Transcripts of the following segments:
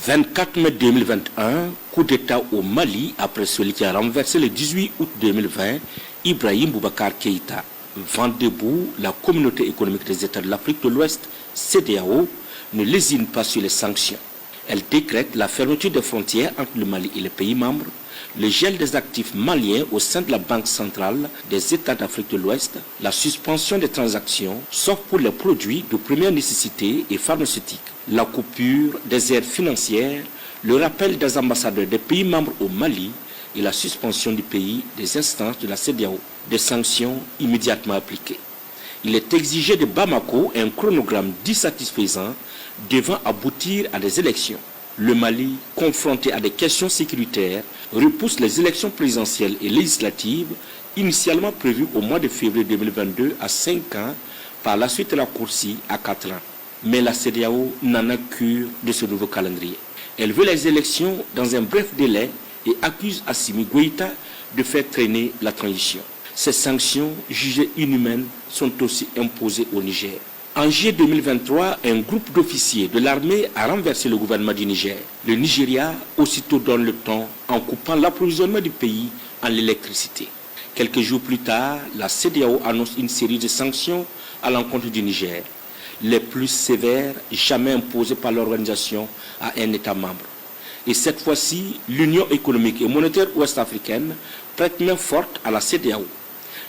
24 mai 2021, coup d'État au Mali après celui qui a renversé le 18 août 2020, Ibrahim Boubacar Keïta. Vent debout, la communauté économique des États de l'Afrique de l'Ouest, CEDEAO, ne lésine pas sur les sanctions. Elle décrète la fermeture des frontières entre le Mali et les pays membres, le gel des actifs maliens au sein de la Banque centrale des États d'Afrique de l'Ouest, la suspension des transactions, sauf pour les produits de première nécessité et pharmaceutiques, la coupure des aides financières, le rappel des ambassadeurs des pays membres au Mali et la suspension du pays des instances de la CEDEAO, des sanctions immédiatement appliquées. Il est exigé de Bamako un chronogramme dissatisfaisant devant aboutir à des élections. Le Mali, confronté à des questions sécuritaires, repousse les élections présidentielles et législatives initialement prévues au mois de février 2022 à 5 ans, par la suite raccourcie à 4 ans. Mais la CEDEAO n'en a cure de ce nouveau calendrier. Elle veut les élections dans un bref délai et accuse Assimi Goïta de faire traîner la transition. Ces sanctions, jugées inhumaines, sont aussi imposées au Niger. En juillet 2023, un groupe d'officiers de l'armée a renversé le gouvernement du Niger. Le Nigeria aussitôt donne le ton en coupant l'approvisionnement du pays en l'électricité. Quelques jours plus tard, la CEDEAO annonce une série de sanctions à l'encontre du Niger, les plus sévères jamais imposées par l'organisation à un État membre. Et cette fois-ci, l'Union économique et monétaire ouest-africaine prête main forte à la CEDEAO.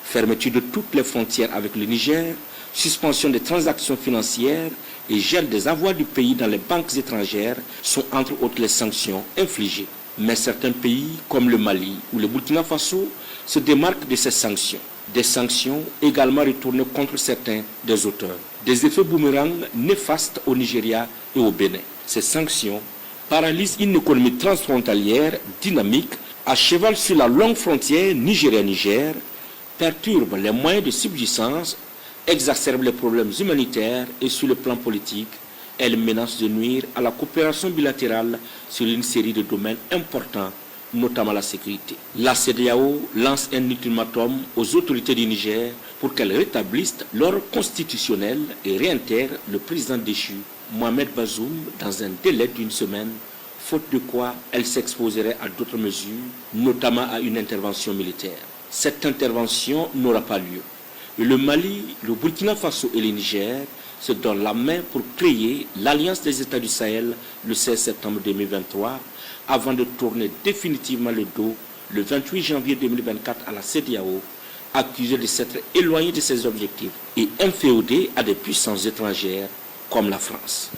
Fermeture de toutes les frontières avec le Niger, suspension des transactions financières et gel des avoirs du pays dans les banques étrangères sont entre autres les sanctions infligées. Mais certains pays, comme le Mali ou le Burkina Faso, se démarquent de ces sanctions. Des sanctions également retournées contre certains des auteurs. Des effets boomerang néfastes au Nigeria et au Bénin. Ces sanctions paralysent une économie transfrontalière dynamique à cheval sur la longue frontière Nigeria-Niger, perturbent les moyens de subsistance, exacerbent les problèmes humanitaires et sur le plan politique, elles menacent de nuire à la coopération bilatérale sur une série de domaines importants, notamment la sécurité. La CEDEAO lance un ultimatum aux autorités du Niger pour qu'elles rétablissent l'ordre constitutionnel et réintègrent le président déchu, Mohamed Bazoum, dans un délai d'une semaine, faute de quoi elle s'exposerait à d'autres mesures, notamment à une intervention militaire. Cette intervention n'aura pas lieu. Le Mali, le Burkina Faso et le Niger se donnent la main pour créer l'Alliance des États du Sahel le 16 septembre 2023 avant de tourner définitivement le dos le 28 janvier 2024 à la CEDEAO, accusée de s'être éloignée de ses objectifs et inféodée à des puissances étrangères comme la France.